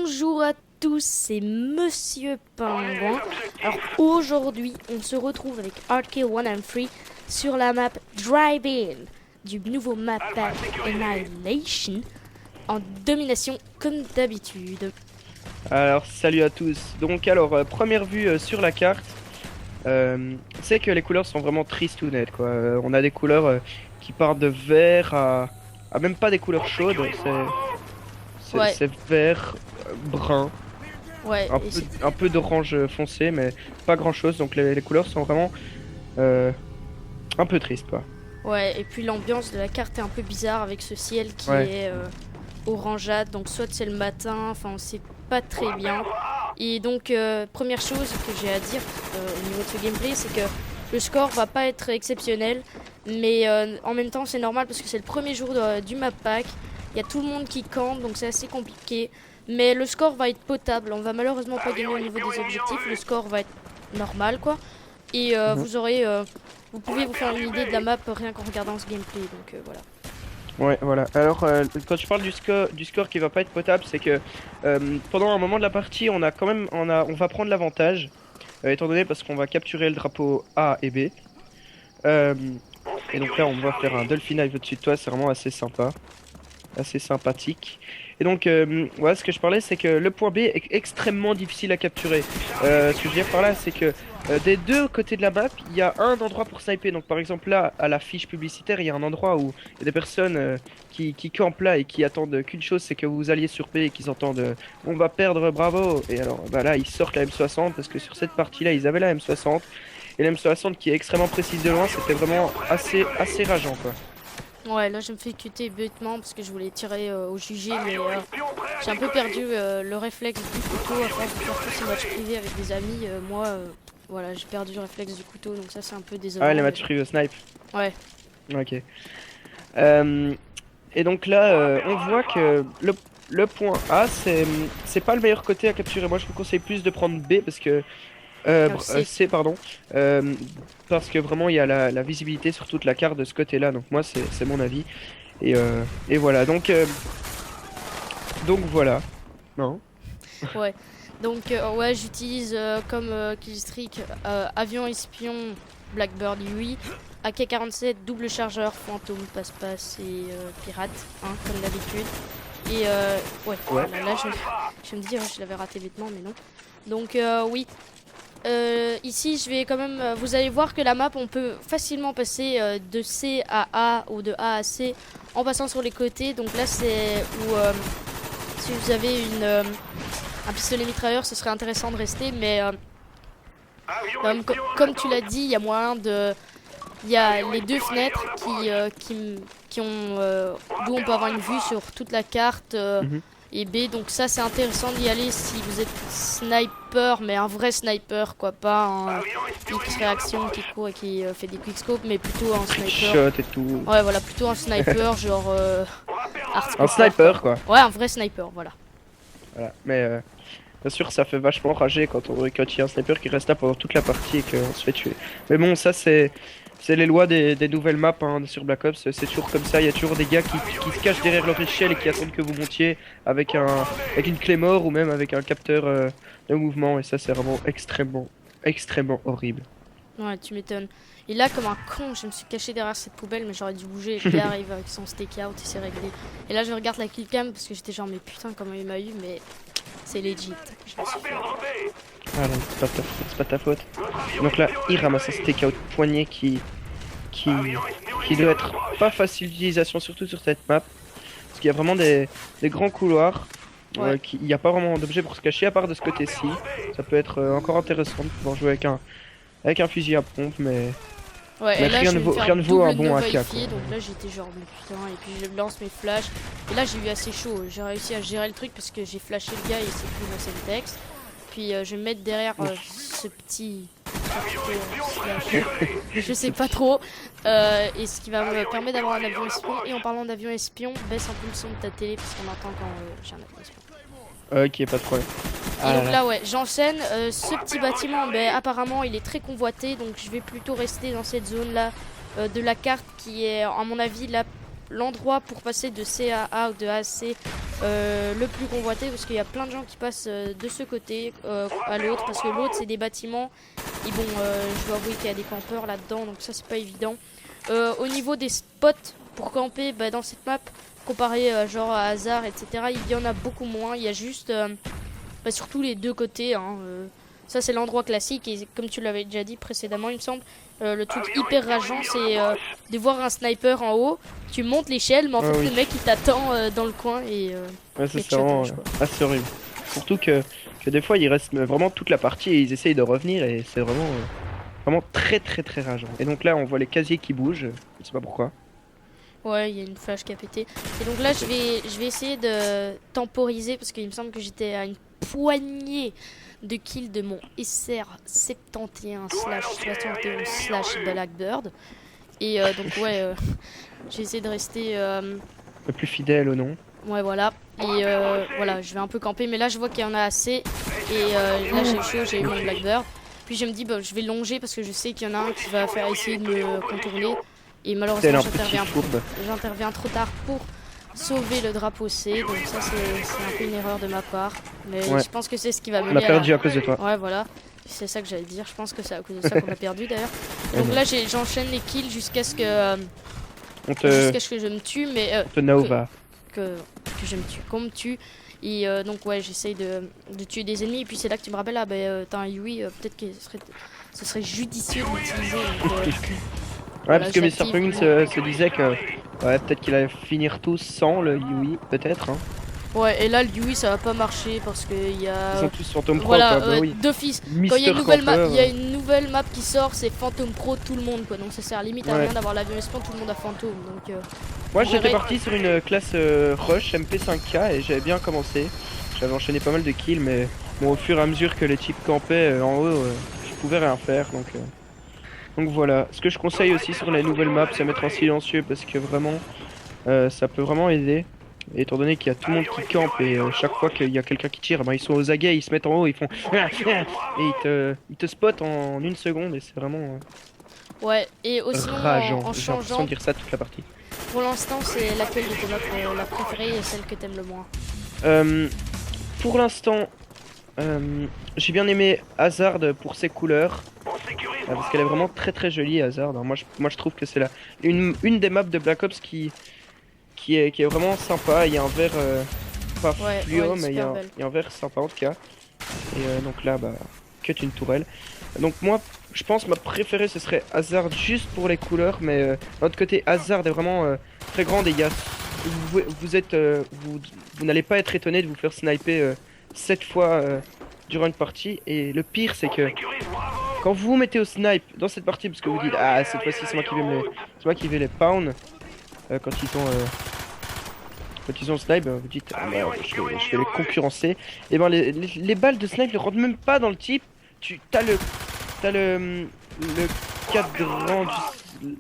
Bonjour à tous, c'est Monsieur Pingouin. Alors aujourd'hui, on se retrouve avec Arcade 1 and 3 sur la map Drive-In du nouveau map pack Annihilation en domination comme d'habitude. Alors salut à tous. Donc première vue sur la carte, c'est que les couleurs sont vraiment tristounettes quoi. On a des couleurs qui partent de vert à même pas des couleurs chaudes. Ouais. C'est vert, brun, Ouais, un peu d'orange foncé, mais pas grand chose. Donc les couleurs sont vraiment un peu tristes quoi. ouais, et puis l'ambiance de la carte est un peu bizarre avec ce ciel qui est orangeade. Donc soit c'est le matin, enfin on sait pas très bien. Et donc première chose que j'ai à dire au niveau de ce gameplay, c'est que le score va pas être exceptionnel, mais en même temps c'est normal parce que c'est le premier jour du map pack. Il y a tout le monde qui campe, donc c'est assez compliqué. Mais le score va être potable. On va malheureusement pas gagner au niveau des objectifs. Le score va être normal, quoi. Et vous pouvez vous faire une idée de la map rien qu'en regardant ce gameplay. Donc voilà. Ouais, voilà. Alors, quand je parle du score qui va pas être potable, c'est que pendant un moment de la partie, on va prendre l'avantage, étant donné parce qu'on va capturer le drapeau A et B. Euh, et donc là, on va faire un Dolphin Dive au-dessus de toi, c'est vraiment assez sympa, assez sympathique. Et donc, voilà, ce que je parlais, c'est que le point B est extrêmement difficile à capturer. Ce que je veux dire par là, c'est que des deux côtés de la map, il y a un endroit pour sniper. Donc, par exemple, là, à la fiche publicitaire, il y a un endroit où il y a des personnes qui campent là et qui attendent qu'une chose, c'est que vous alliez sur B et qu'ils entendent on va perdre, bravo. Et alors, bah là, ils sortent la M60 parce que sur cette partie-là, ils avaient la M60. Et la M60 qui est extrêmement précise de loin, c'était vraiment assez rageant, quoi. Ouais, là je me fais cuter bêtement parce que je voulais tirer au jugé, mais j'ai un peu perdu le réflexe du couteau à force de faire tous ces matchs privés avec des amis. Voilà, j'ai perdu le réflexe du couteau, donc ça c'est un peu désolant. Ah, les matchs privés au snipe. Ouais. Ok. Et donc là, on voit que le point A, c'est pas le meilleur côté à capturer. Moi, je vous conseille plus de prendre B parce que C, pardon, parce que vraiment il y a la visibilité sur toute la carte de ce côté-là. Donc moi, c'est mon avis. Et voilà. Donc voilà. Non. Ouais. Donc ouais, j'utilise comme killstreak avion espion Blackbird UI, AK-47, double chargeur, fantôme, passe-passe et pirate, hein, comme d'habitude. Et ouais, voilà, là je me dis, je l'avais raté bêtement, mais non. Donc oui. Ici, je vais quand même. Vous allez voir que la map, on peut facilement passer de C à A ou de A à C en passant sur les côtés. Donc là, c'est où si vous avez un pistolet mitrailleur, ce serait intéressant de rester. Mais comme tu l'as dit, il y a moyen de. Il y a les deux fenêtres qui ont d'où on peut avoir une vue sur toute la carte. Et B, donc ça c'est intéressant d'y aller si vous êtes sniper, mais un vrai sniper quoi, pas un X-réaction qui court et qui fait des quickscopes, mais plutôt un sniper. Shot et tout. Ouais voilà, plutôt un sniper genre Un sniper quoi. Ouais, un vrai sniper, voilà. Voilà. Mais bien sûr, ça fait vachement rager quand il y a un sniper qui reste là pendant toute la partie et qu'on se fait tuer. Mais bon, ça c'est les lois des nouvelles maps hein, sur Black Ops, c'est toujours comme ça, il y a toujours des gars qui se cachent derrière leur échelle et qui attendent que vous montiez avec une clé mort ou même avec un capteur de mouvement et ça c'est vraiment extrêmement horrible. Ouais, tu m'étonnes. Et là, comme un con, je me suis caché derrière cette poubelle, mais j'aurais dû bouger. Le gars arrive avec son stakeout et c'est réglé. Et là, je regarde la killcam parce que j'étais genre, mais putain, comment il m'a eu, mais c'est legit. Je me suis fait... Ah non, c'est pas ta faute. Donc là, il ramasse un stakeout poignet qui doit être pas facile d'utilisation, surtout sur cette map. Parce qu'il y a vraiment des grands couloirs. Ouais. Il n'y a pas vraiment d'objet pour se cacher à part de ce côté-ci. Ça peut être encore intéressant de pouvoir jouer avec un fusil à pompe, mais, Ouais, mais et là, rien je ne vais me vaut, faire rien ne vaut un bon double AK. novifier, donc là j'étais genre mais putain, et puis je lance mes flashs. Et là j'ai eu assez chaud, j'ai réussi à gérer le truc parce que j'ai flashé le gars et c'est plus dans cette texte. Puis je vais me mettre derrière ce petit slash, je sais pas trop, et ce qui va me permettre d'avoir un avion espion. Et en parlant d'avion espion, baisse un peu le son de ta télé parce qu'on entend quand j'ai un avion espion. Ok, pas de problème. Et donc là ouais, j'enchaîne, ce petit bâtiment, ben, apparemment il est très convoité, donc je vais plutôt rester dans cette zone là de la carte qui est à mon avis la l'endroit pour passer de C à A ou de A à C le plus convoité parce qu'il y a plein de gens qui passent de ce côté à l'autre parce que l'autre c'est des bâtiments et bon je dois avouer qu'il y a des campeurs là-dedans donc ça c'est pas évident. Au niveau des spots pour camper dans cette map comparé genre à Hasard etc il y en a beaucoup moins, il y a juste surtout les deux côtés hein, ça c'est l'endroit classique et comme tu l'avais déjà dit précédemment il me semble le truc hyper rageant c'est de voir un sniper en haut, tu montes l'échelle mais en fait oui. le mec il t'attend dans le coin et ouais, c'est vraiment assez horrible. Surtout que des fois ils restent vraiment toute la partie et ils essayent de revenir et c'est vraiment très rageant. Et donc là on voit les casiers qui bougent, je sais pas pourquoi. Ouais, il y a une flash qui a pété. Et donc là, je vais essayer de temporiser parce qu'il me semble que j'étais à une poignée de kills de mon SR71/71/Blackbird. Et donc ouais, j'ai essayé de rester Le plus fidèle au nom. ouais voilà. Et voilà, je vais un peu camper, mais là je vois qu'il y en a assez. Et là j'ai chaud, j'ai eu mon Blackbird. Puis je me dis, je vais longer parce que je sais qu'il y en a un qui va faire essayer de me contourner. Et malheureusement j'interviens trop tard pour sauver le drapeau C. Donc ça c'est un peu une erreur de ma part. Mais je pense que c'est ce qui va mener on a perdu à cause de toi. Ouais voilà. C'est ça que j'allais dire. Je pense que c'est à cause de ça qu'on a perdu d'ailleurs. Donc là j'enchaîne les kills jusqu'à ce que je me tue. Mais que je me tue. Qu'on me tue. Et donc ouais j'essaye de tuer des ennemis. Et puis c'est là que tu me rappelles t'as un Yui. Peut-être que ce serait judicieux de l'utiliser. Ouais, parce que Mr. Penguin se disait que ouais, peut-être qu'il allait finir tous sans le Yui, peut-être. Hein. Ouais, et là le Yui ça va pas marcher parce qu'il y a. Ils sont tous Phantom Pro, voilà, quoi. Oui. d'office. Quand il y a une nouvelle map qui sort, c'est Phantom Pro tout le monde quoi. Donc ça sert limite à rien d'avoir l'avion espion, tout le monde a Phantom. Donc. Moi j'étais parti sur une classe Rush MP5K et j'avais bien commencé. J'avais enchaîné pas mal de kills, mais bon, au fur et à mesure que les types campaient en haut, je pouvais rien faire donc. Donc voilà, ce que je conseille aussi sur les nouvelles maps, c'est mettre en silencieux parce que vraiment, ça peut vraiment aider. Et étant donné qu'il y a tout le monde qui campe et chaque fois qu'il y a quelqu'un qui tire, ils sont aux aguets, ils se mettent en haut, ils font et ils te spotent en une seconde et c'est vraiment ouais, et aussi rageant. en J'ai l'impression changeant, de dire ça toute la partie. Pour l'instant, c'est laquelle de tes maps la préférée et celle que t'aimes le moins? Pour l'instant, j'ai bien aimé Hazard pour ses couleurs. Parce qu'elle est vraiment très jolie Hazard. Moi je trouve que c'est une des maps de Black Ops qui est vraiment sympa. Il y a un vert pas fluo mais il y a un vert sympa en tout cas. Et donc là cut une tourelle. Donc moi je pense ma préférée ce serait Hazard juste pour les couleurs. Mais d'un autre côté Hazard est vraiment très grande et il y a vous n'allez pas être étonné de vous faire sniper 7 fois durant une partie. Et le pire c'est que quand vous vous mettez au snipe dans cette partie, parce que vous dites ah cette fois-ci c'est moi qui vais les pound quand ils ont snipe, vous dites ah, je vais les concurrencer. Et ben les balles de snipe ne rentrent même pas dans le type. T'as le cadran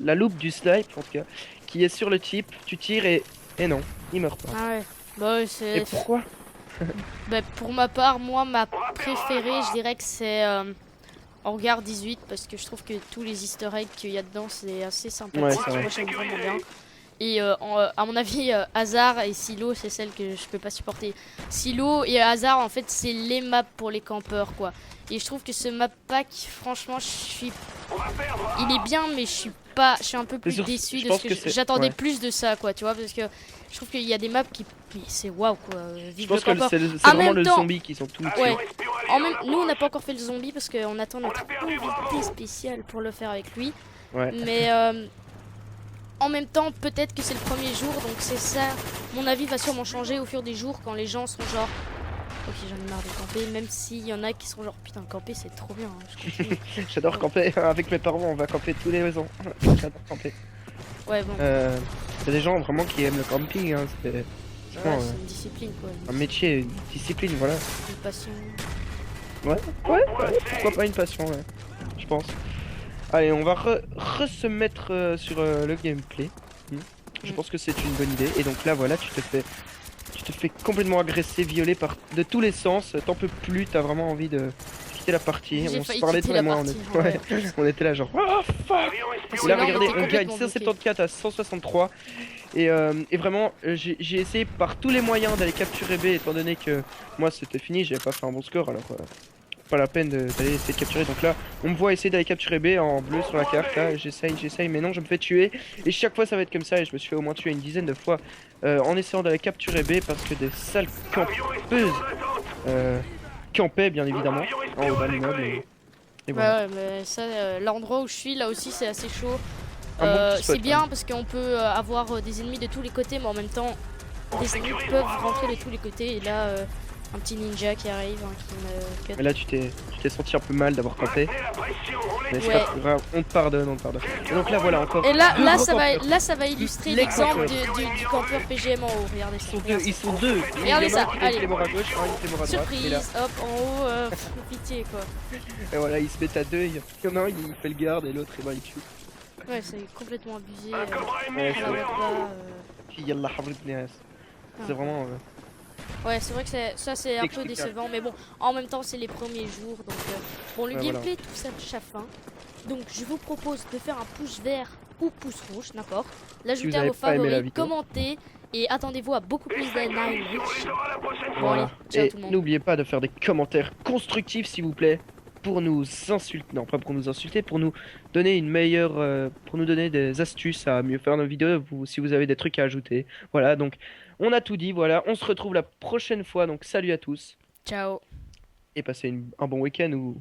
la loupe du snipe en tout cas qui est sur le type. Tu tires et non, il meurt pas. Ah ouais. Et pourquoi? Pour ma part, moi ma préférée, je dirais que c'est Hangar 18 parce que je trouve que tous les easter eggs qu'il y a dedans c'est assez sympathique. Moi j'aime vraiment bien. Et à mon avis, Hazard et Silo c'est celle que je peux pas supporter. Silo et Hazard en fait c'est les maps pour les campeurs quoi. Et je trouve que ce map pack, franchement, il est bien, mais je suis un peu plus déçu de ce que j'attendais plus de ça quoi, tu vois, parce que je trouve qu'il y a des maps qui c'est waouh quoi. Je pense que c'est vraiment le zombie qui sont tous. Ouais. Nous on n'a pas encore fait le zombie parce qu'on attend notre invité spécial pour le faire avec lui. Ouais. Mais en même temps, peut-être que c'est le premier jour, donc c'est ça. Mon avis va sûrement changer au fur des jours quand les gens seront genre ok, j'en ai marre de camper, même s'il y en a qui seront genre putain, camper c'est trop bien. Hein, j'adore camper avec mes parents, on va camper tous les ans. J'adore camper. Ouais, bon. Il y a des gens vraiment qui aiment le camping, hein. C'est une discipline quoi. Un métier, une discipline, voilà. Une passion. Ouais, pourquoi pas une passion, ouais, je pense. Allez, on va se mettre sur le gameplay. Je pense que c'est une bonne idée. Et donc là, voilà, tu te fais complètement agresser, violer de tous les sens. T'en peux plus, t'as vraiment envie de quitter la partie. On se parlait toi et moi, on était là genre oh fuck. Et là, regardez, on gagne 174 à 163. Et vraiment, j'ai essayé par tous les moyens d'aller capturer B, étant donné que moi c'était fini, j'avais pas fait un bon score, alors pas la peine d'aller essayer de capturer. Donc là, on me voit essayer d'aller capturer B en bleu sur la carte. Là, j'essaye, mais non, je me fais tuer. Et chaque fois, ça va être comme ça. Et je me suis fait au moins tuer une dizaine de fois en essayant d'aller capturer B parce que des sales campeuses campaient, bien évidemment, en haut d'un immeuble. Et voilà. Ouais, mais ça, l'endroit où je suis, là aussi, c'est assez chaud. Un bon petit C'est spot, quand bien même. parce qu'on peut avoir des ennemis de tous les côtés, mais en même temps, des ennemis peuvent rentrer de tous les côtés. Et là, un petit ninja qui arrive, hein, qui me cut. Mais là, tu t'es senti un peu mal d'avoir campé. Mais c'est Ouais. pas grave, on te pardonne, on te pardonne. Et donc là, voilà, encore Et là, deux là, gros campeurs. là, ça va illustrer Les l'exemple campeurs. du campeur PGM en haut. Regardez ça. Ils sont deux. Il y en a Regardez ça, un qui allez. est mort à gauche, un qui est mort à droite. Et là, Surprise, hop, en haut, pitié quoi. et voilà, ils se mettent à deux. Il y en a un, il fait le garde et l'autre, et ben, il tue. Ouais, c'est complètement abusé. Ouais, À la Webda, Puis Yallah Havrit Neres. C'est vraiment. Ouais, c'est vrai que ça c'est un peu Explicable. décevant, mais bon, en même temps c'est les premiers jours, donc bon, le Ouais, voilà. gameplay tout ça chafin. Donc je vous propose de faire un pouce vert ou pouce rouge, d'accord. L'ajouter vous à avez vos pas aimé la favoris, vidéo. commenter et attendez-vous à beaucoup plus d'Nine Rich. Bon allez, Voilà. ciao Et tout le monde. n'oubliez pas de faire des commentaires constructifs, s'il vous plaît, pour nous insulter. Non, pas pour nous insulter, pour nous donner une meilleure. Pour nous donner des astuces à mieux faire nos vidéos, si vous avez des trucs à ajouter. Voilà, donc on a tout dit. Voilà, on se retrouve la prochaine fois. Donc salut à tous Ciao. et passez un bon week-end ou